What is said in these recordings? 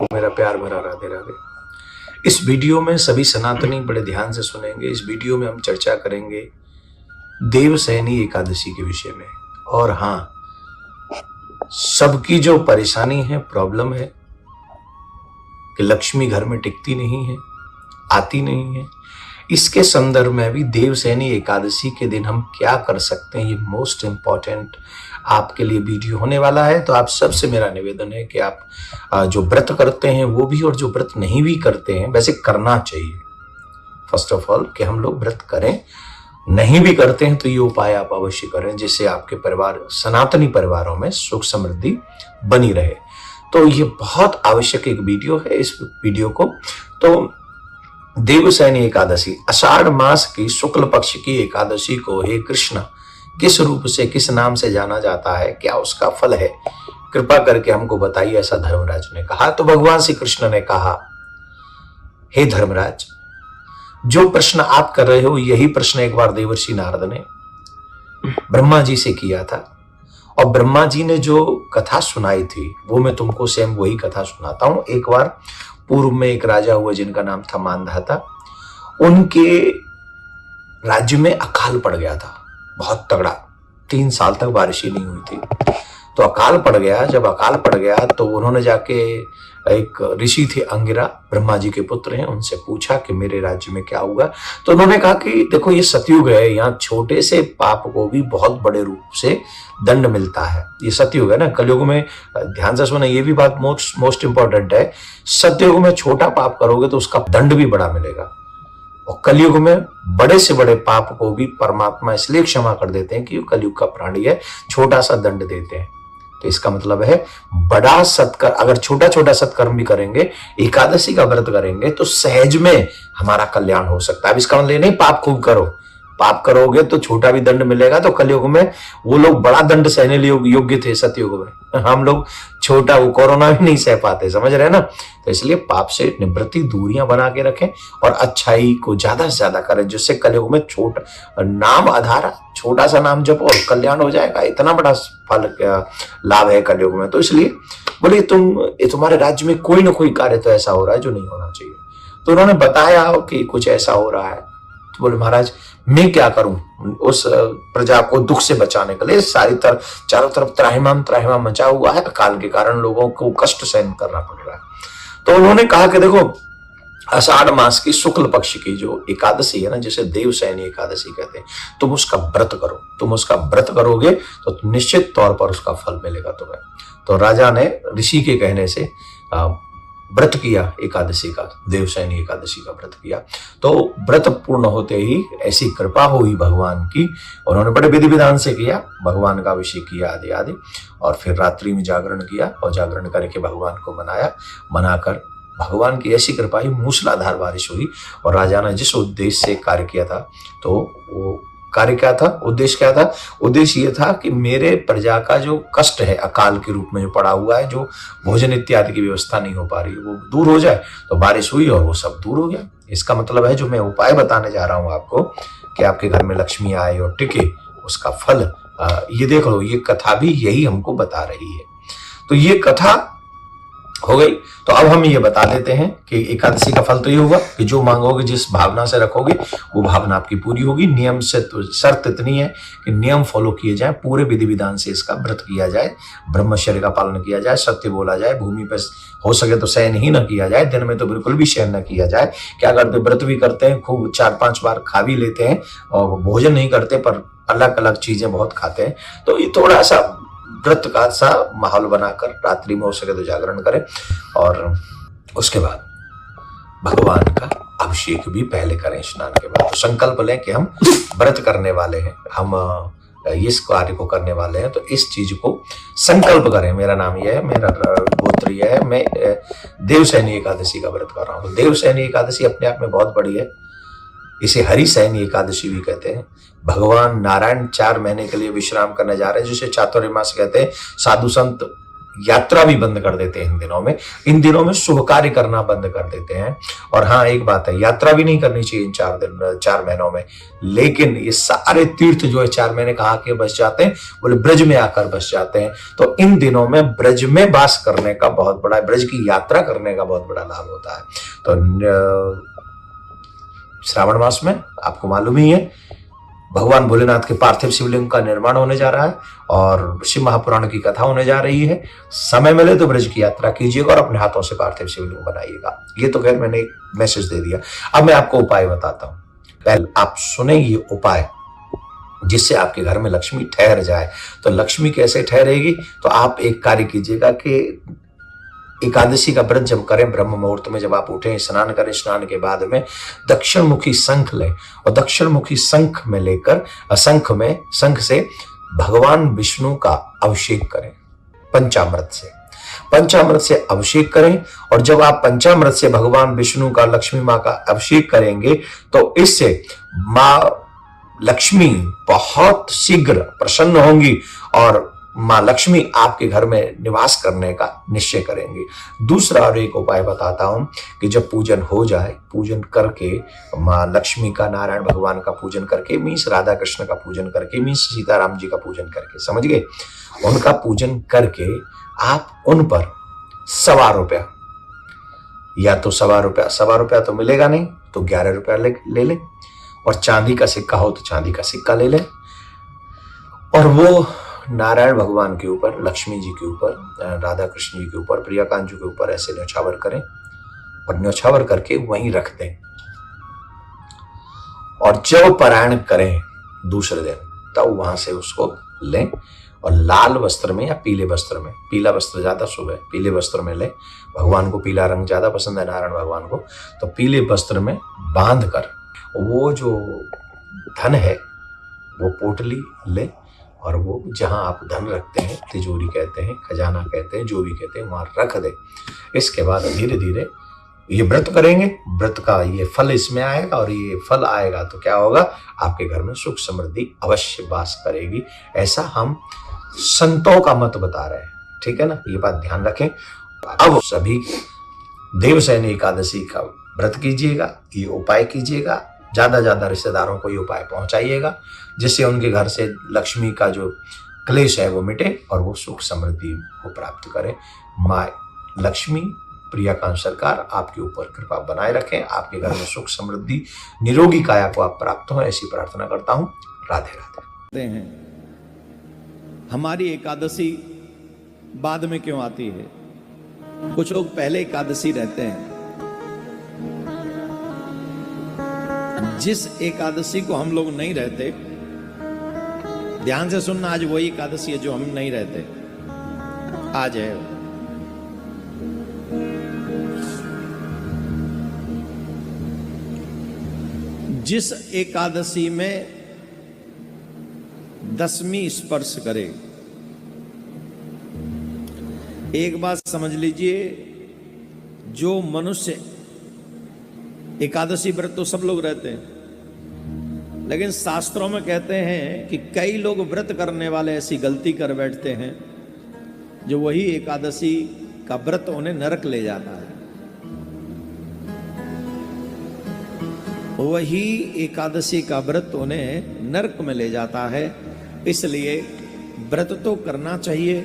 मेरा प्यार भरा राधे राधे। इस वीडियो में सभी सनातनी बड़े ध्यान से सुनेंगे। इस वीडियो में हम चर्चा करेंगे देवशयनी एकादशी के विषय में। और हाँ, सबकी जो परेशानी है, प्रॉब्लम है कि लक्ष्मी घर में टिकती नहीं है, आती नहीं है, इसके संदर्भ में भी देवशयनी एकादशी के दिन हम क्या कर सकते हैं, ये मोस्ट इंपॉर्टेंट आपके लिए वीडियो होने वाला है। तो आप सबसे मेरा निवेदन है कि आप जो व्रत करते हैं वो भी, और जो व्रत नहीं भी करते हैं, वैसे करना चाहिए फर्स्ट ऑफ ऑल कि हम लोग व्रत करें। नहीं भी करते हैं तो ये उपाय आप अवश्य करें, जिससे आपके परिवार, सनातनी परिवारों में सुख समृद्धि बनी रहे। तो ये बहुत आवश्यक एक वीडियो है। इस वीडियो को तो देवशयनी एकादशी, आषाढ़ मास की शुक्ल पक्ष की एकादशी को हे कृष्ण किस रूप से, किस नाम से जाना जाता है, क्या उसका फल है, कृपा करके हमको बताइए, ऐसा धर्मराज ने कहा। तो भगवान श्री कृष्ण ने कहा, हे धर्मराज, जो प्रश्न आप कर रहे हो यही प्रश्न एक बार देवर्षि नारद ने ब्रह्मा जी से किया था। और ब्रह्मा जी ने जो कथा सुनाई थी वो मैं तुमको सेम वही कथा सुनाता हूं। एक बार पूर्व में एक राजा हुआ जिनका नाम था मानधाता। उनके राज्य में अकाल पड़ गया था, बहुत तगड़ा। 3 साल तक बारिश ही नहीं हुई थी। तो अकाल पड़ गया। जब अकाल पड़ गया तो उन्होंने जाके, एक ऋषि थे अंगिरा, ब्रह्मा जी के पुत्र हैं, उनसे पूछा कि मेरे राज्य में क्या हुआ। तो उन्होंने कहा कि देखो, ये सतयुग है, यहाँ छोटे से पाप को भी बहुत बड़े रूप से दंड मिलता है। ये सतयुग है ना। कलयुग में, ध्यान से सुना, ये भी बात मोस्ट इंपॉर्टेंट है, सतयुग में छोटा पाप करोगे तो उसका दंड भी बड़ा मिलेगा। और कलयुग में बड़े से बड़े पाप को भी परमात्मा इसलिए क्षमा कर देते हैं कि कलयुग का प्राणी है, छोटा सा दंड देते हैं। तो इसका मतलब है, बड़ा सत्कर्म, अगर छोटा छोटा सत्कर्म भी करेंगे, एकादशी का व्रत करेंगे, तो सहज में हमारा कल्याण हो सकता है। अब इसका मतलब नहीं पाप खूब करो, पाप करोगे तो छोटा भी दंड मिलेगा। तो कलयुग में वो लोग बड़ा दंड सहने योग्य थे, सतयुग में हम लोग छोटा, वो कोरोना भी नहीं सह पाते, समझ रहे हैं ना। तो इसलिए पाप से निवृत्ति, दूरियां बना के रखें और अच्छाई को ज्यादा से ज्यादा करें, जिससे कलयुग में छोटा नाम आधार, छोटा सा नाम जपो और कल्याण हो जाएगा। इतना बड़ा फल लाभ है कलयुग में। तो इसलिए बोले, तुम्हारे राज्य में कोई ना कोई कार्य तो ऐसा हो रहा है जो नहीं होना चाहिए। तो उन्होंने बताया कि कुछ ऐसा हो रहा है। तो बोले, महाराज मैं क्या करूं उस प्रजा को दुख से बचाने के लिए। चारों तरफ त्राहिमाम मचा हुआ है, अकाल के कारण लोगों को कष्ट सहन करना पड़ रहा है। तो उन्होंने कहा कि देखो, आषाढ़ मास की शुक्ल पक्ष की जो एकादशी है ना, जिसे देवशयनी एकादशी कहते हैं, तुम उसका व्रत करो। तुम उसका व्रत करोगे तो निश्चित तौर पर उसका फल मिलेगा तुम्हें। तो राजा ने ऋषि के कहने से व्रत किया एकादशी का, देवशयनी एकादशी का व्रत किया। तो व्रत पूर्ण होते ही ऐसी कृपा हुई भगवान की, उन्होंने बड़े विधि विधान से किया, भगवान का अभिषेक किया आदि आदि, और फिर रात्रि में जागरण किया और जागरण करके भगवान को मनाकर भगवान की ऐसी कृपा ही, मूसलाधार बारिश हुई। और राजा ने जिस उद्देश्य से कार्य किया था, तो वो कार्य क्या था, उद्देश्य क्या था? उद्देश्य ये था कि मेरे प्रजा का जो कष्ट है, अकाल के रूप में जो पड़ा हुआ है, जो भोजन इत्यादि की व्यवस्था नहीं हो पा रही, वो दूर हो जाए। तो बारिश हुई और वो सब दूर हो गया। इसका मतलब है, जो मैं उपाय बताने जा रहा हूं आपको, कि आपके घर में लक्ष्मी आए और टिके, उसका फल ये देख लो। ये कथा भी यही हमको बता रही है। तो ये कथा हो गई। तो अब हम ये बता देते हैं कि एकादशी का फल तो ये होगा कि जो मांगोगे, जिस भावना से रखोगे, वो भावना आपकी पूरी होगी। नियम से तो शर्त इतनी है कि नियम फॉलो किए जाए, पूरे विधि विधान से इसका व्रत किया जाए, ब्रह्मचर्य का पालन किया जाए, सत्य बोला जाए, भूमि पर हो सके तो शयन ही न किया जाए, दिन में तो बिल्कुल भी शयन न किया जाए। क्या करते, व्रत भी करते हैं, खूब 4-5 बार खा भी लेते हैं, और भोजन नहीं करते पर अलग अलग चीजें बहुत खाते हैं। तो ये थोड़ा सा व्रत का सा माहौल बनाकर रात्रि में हो सके तो जागरण करें, और उसके बाद भगवान का अभिषेक भी पहले करें स्नान के बाद। तो संकल्प लें कि हम व्रत करने वाले हैं, हम इस कार्य को करने वाले हैं। तो इस चीज को संकल्प करें, मेरा नाम यह है, मेरा गोत्र यह है, मैं देवशयनी एकादशी का व्रत कर रहा हूँ। तो देवशयनी एकादशी अपने आप में बहुत बड़ी है। इसे हरिशयनी एकादशी भी कहते हैं। भगवान नारायण 4 महीने के लिए विश्राम करने जा रहे हैं, जिसे चातुर्मास कहते हैं। साधु संत यात्रा भी बंद कर देते हैं इन दिनों में शुभ कार्य करना बंद कर देते हैं। और हाँ, एक बात है, यात्रा भी नहीं करनी चाहिए इन 4 महीनों में। लेकिन ये सारे तीर्थ जो है 4 महीने कहा के बस जाते हैं, बोले ब्रज में आकर बस जाते हैं। तो इन दिनों में ब्रज में वास करने का बहुत बड़ा, ब्रज की यात्रा करने का बहुत बड़ा लाभ होता है। तो श्रावण मास में आपको मालूम ही है, भगवान भोलेनाथ के पार्थिव शिवलिंग का निर्माण होने जा रहा है और शिव महापुराण की कथा होने जा रही है। समय मिले तो ब्रज की यात्रा कीजिएगा और अपने हाथों से पार्थिव शिवलिंग बनाइएगा। ये तो खैर मैंने एक मैसेज दे दिया। अब मैं आपको उपाय बताता हूं। पहले आप सुने ये उपाय जिससे आपके घर में लक्ष्मी ठहर जाए। तो लक्ष्मी कैसे ठहरेगी? तो आप एक कार्य कीजिएगा कि एकादशी का व्रत जब करें, ब्रह्म मुहूर्त में जब आप उठें, स्नान करें, स्नान के बाद में दक्षिण मुखी शंख लें और दक्षिण मुखी शंख में लेकर शंख से भगवान विष्णु का अभिषेक करें पंचामृत से अभिषेक करें। और जब आप पंचामृत से भगवान विष्णु का, लक्ष्मी माँ का अभिषेक करेंगे तो इससे माँ लक्ष्मी बहुत शीघ्र प्रसन्न होंगी और माँ लक्ष्मी आपके घर में निवास करने का निश्चय करेंगे। दूसरा और एक उपाय बताता हूं कि जब पूजन हो जाए, पूजन करके माँ लक्ष्मी का, नारायण भगवान का पूजन करके, मीन्स राधा कृष्ण का पूजन करके, मीन्स सीताराम जी का पूजन करके, समझ गए, उनका पूजन करके आप उन पर ₹1.25 या तो ₹1.25 तो मिलेगा नहीं तो ₹11 ले लें और चांदी का सिक्का हो तो चांदी का सिक्का ले लें और वो नारायण भगवान के ऊपर, लक्ष्मी जी के ऊपर, राधा कृष्ण जी के ऊपर, प्रिया कांजू के ऊपर ऐसे न्यौछावर करें और न्यौछावर करके वहीं रख दें। और जब पारायण करें दूसरे दिन तब वहां से उसको लें और लाल वस्त्र में या पीले वस्त्र में, पीला वस्त्र ज्यादा शुभ है, पीले वस्त्र में लें। भगवान को पीला रंग ज्यादा पसंद है, नारायण भगवान को, तो पीले वस्त्र में बांध कर वो जो धन है वो पोटली ले और वो जहां आप धन रखते हैं, तिजोरी कहते हैं, खजाना कहते हैं, जो भी कहते हैं, वहां रख दे। इसके बाद धीरे धीरे ये व्रत करेंगे, व्रत का ये फल इसमें आएगा और ये फल आएगा तो क्या होगा, आपके घर में सुख समृद्धि अवश्य वास करेगी। ऐसा हम संतों का मत बता रहे हैं, ठीक है ना, ये बात ध्यान रखें। अब सभी देवसैनी एकादशी का व्रत कीजिएगा, ये उपाय कीजिएगा, ज्यादा रिश्तेदारों को ये उपाय पहुंचाइएगा जिससे उनके घर से लक्ष्मी का जो क्लेश है वो मिटे और वो सुख समृद्धि को प्राप्त करें। माँ लक्ष्मी, प्रियाकांत सरकार आपके ऊपर कृपा बनाए रखें, आपके घर में सुख समृद्धि, निरोगी काया को आप प्राप्त हो, ऐसी प्रार्थना करता हूँ। राधे राधे। हमारी एकादशी बाद में क्यों आती है? कुछ लोग पहले एकादशी रहते हैं। जिस एकादशी को हम लोग नहीं रहते, ध्यान से सुनना, आज वही एकादशी है जो हम नहीं रहते, आज है। जिस एकादशी में 10वीं स्पर्श करे, एक बात समझ लीजिए, जो मनुष्य एकादशी व्रत तो सब लोग रहते हैं, लेकिन शास्त्रों में कहते हैं कि कई लोग व्रत करने वाले ऐसी गलती कर बैठते हैं जो वही एकादशी का व्रत उन्हें नरक ले जाता है। वही एकादशी का व्रत उन्हें नरक में ले जाता है। इसलिए व्रत तो करना चाहिए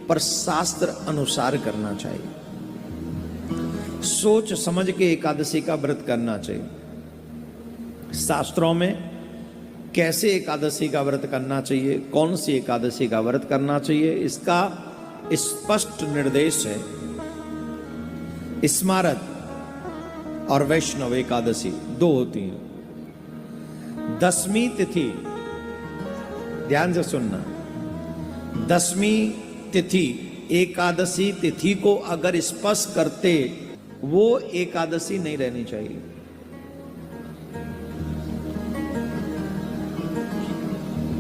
पर शास्त्र अनुसार करना चाहिए, सोच समझ के एकादशी का व्रत करना चाहिए। शास्त्रों में कैसे एकादशी का व्रत करना चाहिए, कौन सी एकादशी का व्रत करना चाहिए, इसका स्पष्ट निर्देश है। स्मारत और वैष्णव एकादशी 2 होती हैं। 10वीं तिथि, ध्यान से सुनना, 10वीं तिथि एकादशी तिथि को अगर स्पर्श करते, वो एकादशी नहीं रहनी चाहिए।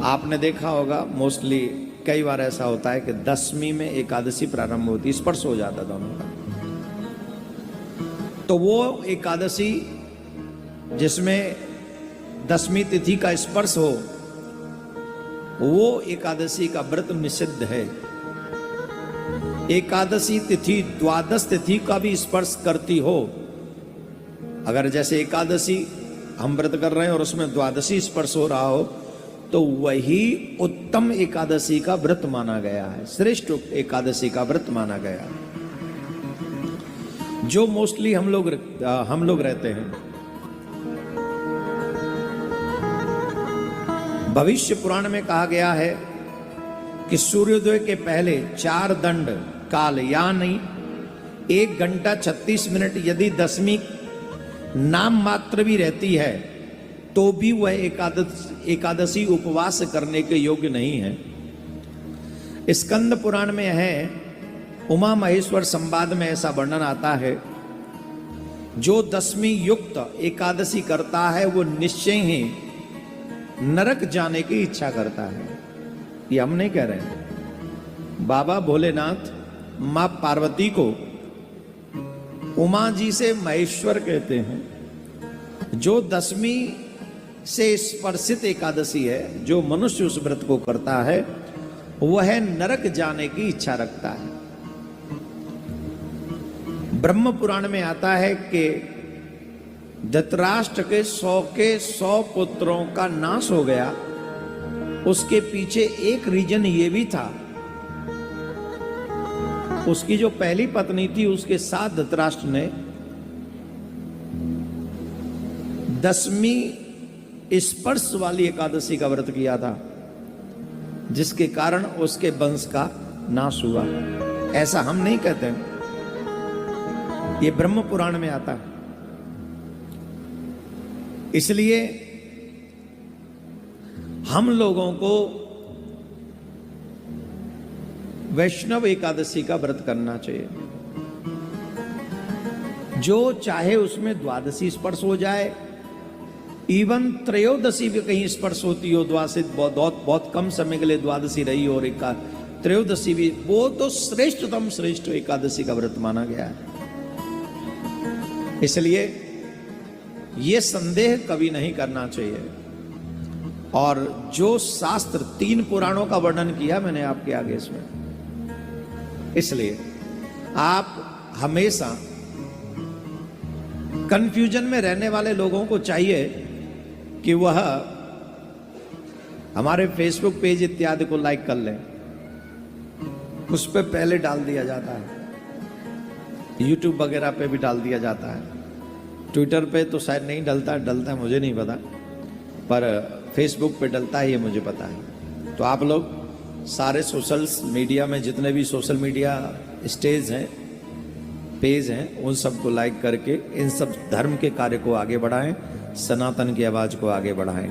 आपने देखा होगा मोस्टली कई बार ऐसा होता है कि 10वीं में एकादशी प्रारंभ होती, स्पर्श हो जाता दोनों का। तो वो एकादशी जिसमें 10वीं तिथि का स्पर्श हो, वो एकादशी का व्रत निषिद्ध है। एकादशी तिथि द्वादश तिथि का भी स्पर्श करती हो, अगर जैसे एकादशी हम व्रत कर रहे हैं और उसमें द्वादशी स्पर्श हो रहा हो, तो वही उत्तम एकादशी का व्रत माना गया है, श्रेष्ठ एकादशी का व्रत माना गया है, जो मोस्टली हम लोग रहते हैं। भविष्य पुराण में कहा गया है कि सूर्योदय के पहले 4 दंड काल यानी 1 घंटा 36 मिनट यदि दशमी नाम मात्र भी रहती है तो भी वह एकादशी उपवास करने के योग्य नहीं है। स्कंद पुराण में है, उमा महेश्वर संवाद में ऐसा वर्णन आता है, जो दशमी युक्त एकादशी करता है वो निश्चय ही नरक जाने की इच्छा करता है। ये हम नहीं कह रहे हैं, बाबा भोलेनाथ मां पार्वती को उमा जी से महेश्वर कहते हैं। जो दशमी से स्पर्शित एकादशी है, जो मनुष्य उस व्रत को करता है, वह नरक जाने की इच्छा रखता है। ब्रह्म पुराण में आता है कि धृतराष्ट्र के 100 पुत्रों का नाश हो गया। उसके पीछे एक रीजन ये भी था, उसकी जो पहली पत्नी थी उसके साथ धृतराष्ट्र ने दशमी स्पर्श वाली एकादशी का व्रत किया था, जिसके कारण उसके वंश का नाश हुआ। ऐसा हम नहीं कहते, ये ब्रह्म पुराण में आता है। इसलिए हम लोगों को वैष्णव एकादशी का व्रत करना चाहिए। जो चाहे उसमें द्वादशी स्पर्श हो जाए, इवन त्रयोदशी भी कहीं स्पर्श होती हो, द्वादशी बहुत कम समय के लिए द्वादशी रही हो, और त्रयोदशी भी, वो तो श्रेष्ठ एकादशी का व्रत माना गया है। इसलिए ये संदेह कभी नहीं करना चाहिए। और जो शास्त्र 3 पुराणों का वर्णन किया मैंने आपके आगे इसमें, इसलिए आप हमेशा कंफ्यूजन में रहने वाले लोगों को चाहिए कि वह हमारे फेसबुक पेज इत्यादि को लाइक कर लें। उस पर पहले डाल दिया जाता है, यूट्यूब वगैरह पे भी डाल दिया जाता है, ट्विटर पे तो शायद नहीं डलता है मुझे नहीं पता, पर फेसबुक पे डलता है, ये मुझे पता है। तो आप लोग सारे सोशल मीडिया में जितने भी सोशल मीडिया स्टेज हैं, पेज हैं, उन सबको लाइक करके इन सब धर्म के कार्य को आगे बढ़ाएं, सनातन की आवाज को आगे बढ़ाएं।